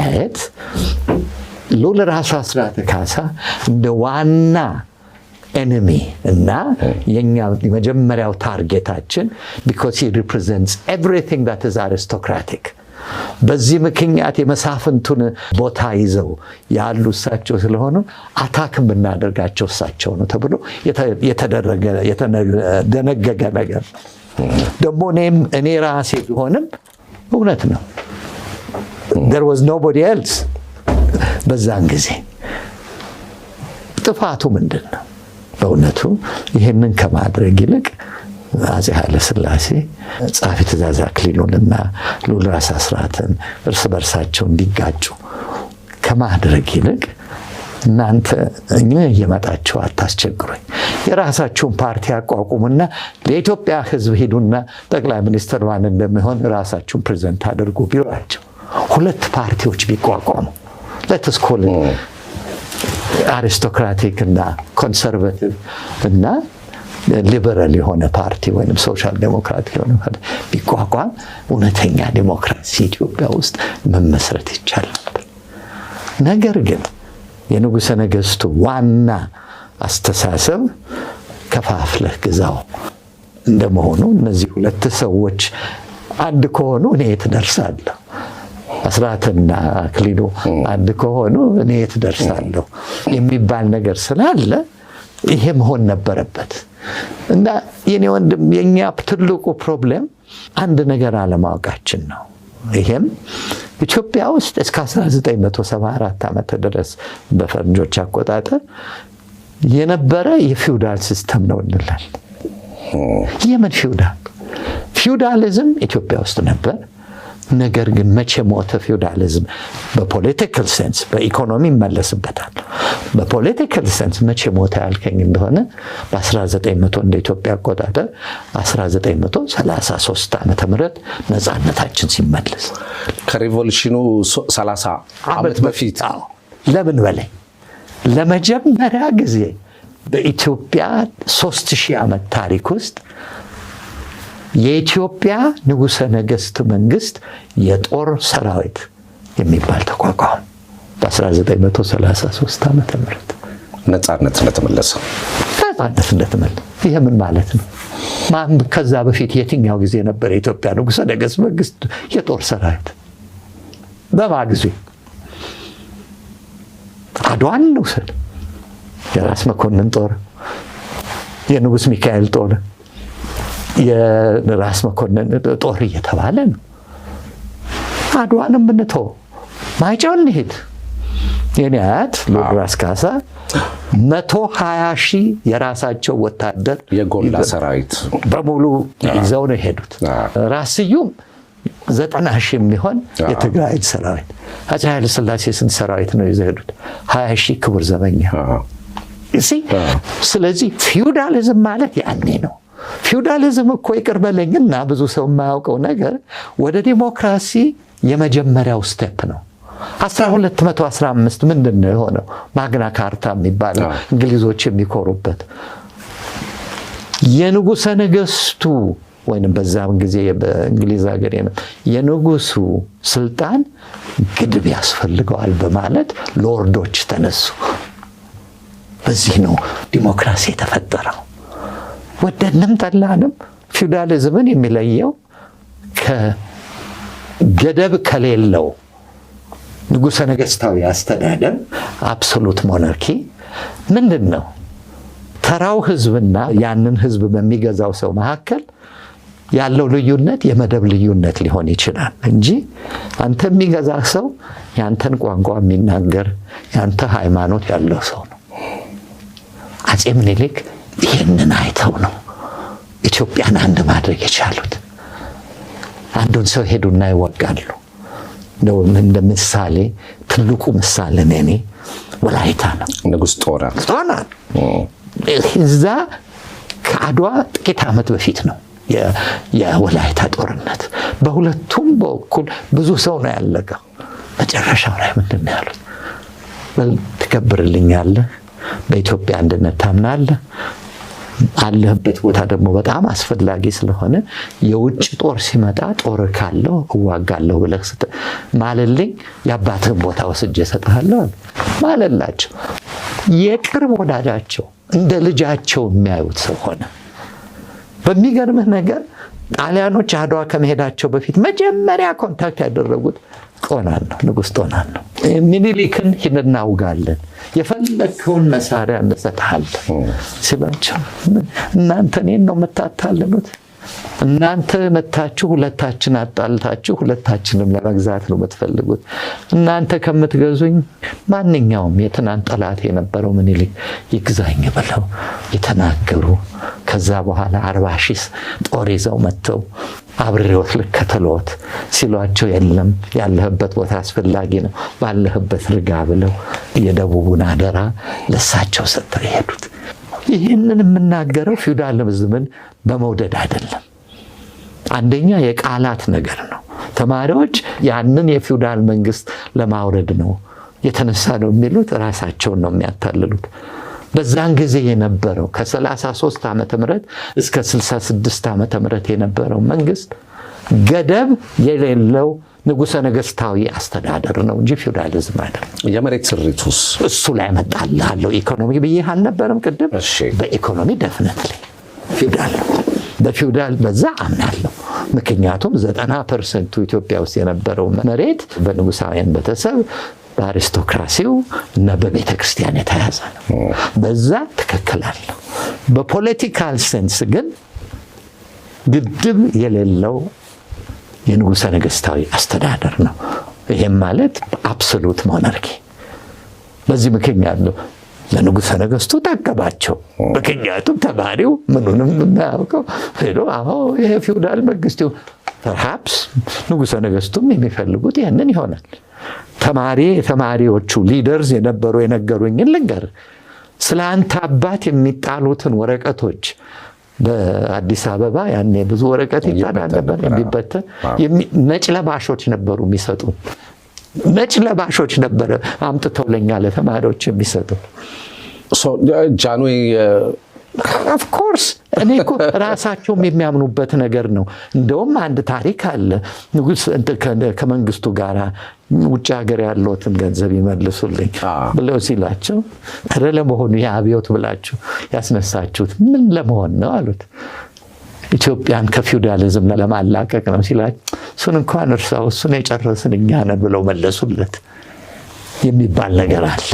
በማየት ልዑል ራስ አስራተ ካሳ እንደ ዋና ኤኒሚ እና የኛ መጀመሪያው ታርጌታችን because he represents everything that is aristocratic በዚህ ምክንያት የመሳፍንቱን ቦታ ይዘው ያሉ እሳቸው ስለሆኑ አታክ ብናደርጋቸው እሳቸው ነው ተብሎ የተደነገገ ነገር ደግሞ እኔ ራሴ ቢሆንም እውነት ነው there was nobody else በዛን ጊዜ ጥፋቱ ምንድነው በእውነቱ ይሄንን ከማድረግ ይልቅ አፄ ኃይለ ሥላሴ ጻፊ ትእዛዝ አክሊሉንና ልዑል ራስ አስራትን እርስ በርሳቸው እንዲጋጩ ከማድረግ ይልቅ እናንተ እኛ እየመጣችሁ አታስቸግሩኝ የራሳችሁን ፓርቲ አቋቁሙና ለኢትዮጵያ ሕዝብ ሄዱና ጠቅላይ ሚኒስትር ማን እንደሚሆን ራሳችሁን ፕሬዘንት አድርጉ ቢሏቸው ሁለት ፓርቲዎች ቢቋቋሙ let's call it አሪስቶክራቲክ እና ኮንሰርቫቲቭ እና ሊበራል የሆነ ፓርቲ ወይንም ሶሻል ዴሞክራቲክ የሆነ ፓርቲ ቢቋቋም እውነተኛ ዲሞክራሲ ኢትዮጵያ ውስጥ መመስረት ይቻላል ነገር ግን የንጉሠ ነገሥቱ ዋና አስተሳሰብ ከፋፍለህ ግዛው እንደመሆኑ እነዚህ ሁለት ሰዎች አንድ ከሆኑ እኔ የት ደርሳለሁ አስራትና አክሊሉ አንድ ከሆኑ እኔ የት ደርሳለሁ የሚባል ነገር ስላለ ይሄ መሆን ነበረበት እና የኔ ወንድም የኛ ትልቁ ፕሮብሌም አንድ ነገር አለማወቃችን ነው ይሄም ኢትዮጵያ ውስጥ እስከ 1974 ዓመት ድረስ በፈረንጆች አቆጣጠር የነበረ የፊውዳል ሲስተም ነው እንላለን የምን ፊውዳሊዝም ኢትዮጵያ ውስጥ ነበር ነገር ግን መቼ ሞተ ፊውዳሊዝም በፖለቲካል ሴንስ በኢኮኖሚ መለስበታል በፖለቲካል ሴንስ መቼ ሞተ ያልከኝ እንደሆነ በ1900 እንደ ኢትዮጵያ አቆጣጠር 1933 ዓመተ ምህረት ነፃነታችን ሲመለስ ከሪቮሉሽኑ 30 ዓመት በፊት ለምን በላይ ለመጀመሪያ ጊዜ በኢትዮጵያ 3000 ዓመት ታሪክ ውስጥ የኢትዮጵያ ንጉሠ ነገሥት መንግስት የጦር ሰራዊት የሚባል ተቋቋመ በ1933 ዓመተ ምህረት ነፃነት እንደተመለሰ ይሄ ምን ማለት ነው ማን ከዛ በፊት የትኛው ጊዜ ነበር የኢትዮጵያ ንጉሠ ነገሥት መንግስት የጦር ሰራዊት በማግዙ አድዋን ነው የራስ መኮንን ጦር የንጉሥ ሚካኤል ጦር የራስ መኮንን ጦር እየተባለ ነው አድዋንም እንተው ማይጨውን ሄድ የኔ አያት ልዑል ራስ ካሳ 120,000 የራሳቸው ወታደር የጎላ ሰራዊት በሙሉ ይዘው ነው ሄዱት ራስ ስዩም 90,000 የሚሆን የትግራይ ሰራዊት አፄ ኃይለ ሥላሴ ስንት ሰራዊት ነው ይዘው ሄዱት 20,000 ክቡር ዘበኛ ስለዚህ ፊውዳሊዝም ማለት ያኔ ነው ፊውዳሊዝም እኮ ይቅርበለኝና ብዙ ሰው የማያውቀው ነገር ወደ ዲሞክራሲ የመጀመሪያው ስቴፕ ነው 1215 ምንድነው የሆነው ማግና ካርታ የሚባለው እንግሊዞች የሚኮሩበት የንጉሠ ነገሥቱ ወይንም በዛም ጊዜ በእንግሊዝ ሀገር የንጉሱ ስልጣን ግድብ ያስፈልገዋል በማለት ሎርዶች ተነሱ በዚህ ነው ዲሞክራሲ የተፈጠረው ወደንም ጠላንም ፊውዳሊዝምን የሚለየው ከገደብ ከሌለው ንጉሠ ነገሥታዊ አስተዳደር አብሶሉት ሞናርኪ ምንድነው ተራው ህዝብና ያንን ህዝብ በሚገዛው ሰው መካከል ያለው ልዩነት የመደብ ልዩነት ሊሆን ይችላል እንጂ አንተ የሚገዛ ሰው ያንተን ቋንቋ የሚናገር ያንተ ሃይማኖት ያለው ሰው ነው አፄ ምኒልክ ይሄንን አይተው ነው ኢትዮጵያን አንድ ማድረግ የቻሉት አንዱን ሰው ሄዱና ይወጋሉ ነው እንደምሳሌ ትልቁ ምሳሌ ነኔ ወላይታ ነው ንጉስ ጦና እዛ ከአድዋ ጥቂት ዓመት በፊት ነው የወላይታ ጦርነት በሁለቱም በኩል ብዙ ሰው ነው ያለቀው መጨረሻው ላይ ምንድነው ያሉት ትከብርልኛለህ በኢትዮጵያ አንድነት ታምናለህ አለህበት ቦታ ደግሞ በጣም አስፈላጊ ስለሆነ የውጭ ጦር ሲመጣ ጦር ካለው እዋጋለሁ ብለህ ማለልኝ የአባትህን ቦታ ወስጄ እሰጥሃለሁ ማለላቸው። የቅርብ ወዳጃቸው እንደ ልጃቸው የሚያዩት ሰው ሆነ። በሚገርምህ ነገር ጣሊያኖች አድዋ ከመሄዳቸው በፊት መጀመሪያ ኮንታክት ያደረጉት ጦናን ነው፣ ንጉሥ ጦናን ነው። ምኒልክን ሂድና እናውጋለን፣ የፈለግከውን መሳሪያ እንሰጥሃለን ሲላቸው እናንተ እኔን ነው የምታታልሉት? እናንተ መታችሁ ሁለታችን አጣልታችሁ ሁለታችንም ለመግዛት ነው የምትፈልጉት? እናንተ ከምትገዙኝ ማንኛውም የትናንት ጠላት የነበረው ምኒልክ ይግዛኝ ብለው የተናገሩ። ከዛ በኋላ 40 ሺህ ጦር ይዘው መጥተው አብሬዎት ልከተሎት ሲሏቸው የለም ያለህበት ቦታ አስፈላጊ ነው ባለህበት ርጋ ብለው የደቡቡን አደራ ለሳቸው ሰጥተው የሄዱት። ይህንን የምናገረው ፊውዳሊዝምን በመውደድ አይደለም። አንደኛ የቃላት ነገር ነው። ተማሪዎች ያንን የፊውዳል መንግስት ለማውረድ ነው የተነሳ ነው የሚሉት ራሳቸውን ነው የሚያታልሉት። በዛን ጊዜ የነበረው ከ33 ዓመተ ምህረት እስከ 66 ዓመተ ምህረት የነበረው መንግስት ገደብ የሌለው ንጉሠ ነገሥታዊ አስተዳደር ነው እንጂ ፊውዳሊዝም አይደለም። የመሬት ስሪቱስ እሱ ላይ መጣልሃለሁ። ኢኮኖሚ ብዬህ አልነበረም ቅድም? በኢኮኖሚ ደፍነትሊ ፊውዳል ነው። በፊውዳል በዛ አምናለሁ። ምክንያቱም 90% ኢትዮጵያ ውስጥ የነበረው መሬት በንጉሳውያን ቤተሰብ በአሪስቶክራሲው እና በቤተ ክርስቲያን የተያዘ ነው። በዛ ትክክል አለው። በፖለቲካል ሴንስ ግን ግድብ የሌለው የንጉሠ ነገሥታዊ አስተዳደር ነው። ይሄም ማለት አብሶሉት ሞናርኪ። በዚህ ምክንያት ነው ለንጉሠ ነገሥቱ ጠቀባቸው። ምክንያቱም ተማሪው ምኑንም የማያውቀው ሄዶ ይሄ ፊውዳል መንግስት ፐርሃፕስ ንጉሠ ነገሥቱም የሚፈልጉት ያንን ይሆናል። ተማሪዎቹ ሊደርስ የነበሩ የነገሩኝን ልንገር። ስለ አንተ አባት የሚጣሉትን ወረቀቶች በአዲስ አበባ ያኔ ብዙ ወረቀት ይጣላል ነበር የሚበተን። ነጭ ለባሾች ነበሩ የሚሰጡ። ነጭ ለባሾች ነበረ አምጥተው ለኛ ለተማሪዎች የሚሰጡ። ጃንሆይ ኦፍ ኮርስ እኔ እኮ ራሳቸውም የሚያምኑበት ነገር ነው። እንደውም አንድ ታሪክ አለ። ንጉሥ ከመንግስቱ ጋር ውጭ ሀገር ያለውትን ገንዘብ ይመልሱልኝ ብለው ሲላቸው ለመሆኑ የአብዮት ብላችሁ ያስነሳችሁት ምን ለመሆን ነው አሉት። ኢትዮጵያን ከፊውዳሊዝም ለማላቀቅ ነው ሲላቸው እሱን እንኳን እርሳው፣ እሱን የጨረስን እኛ ነን ብለው መለሱለት የሚባል ነገር አለ።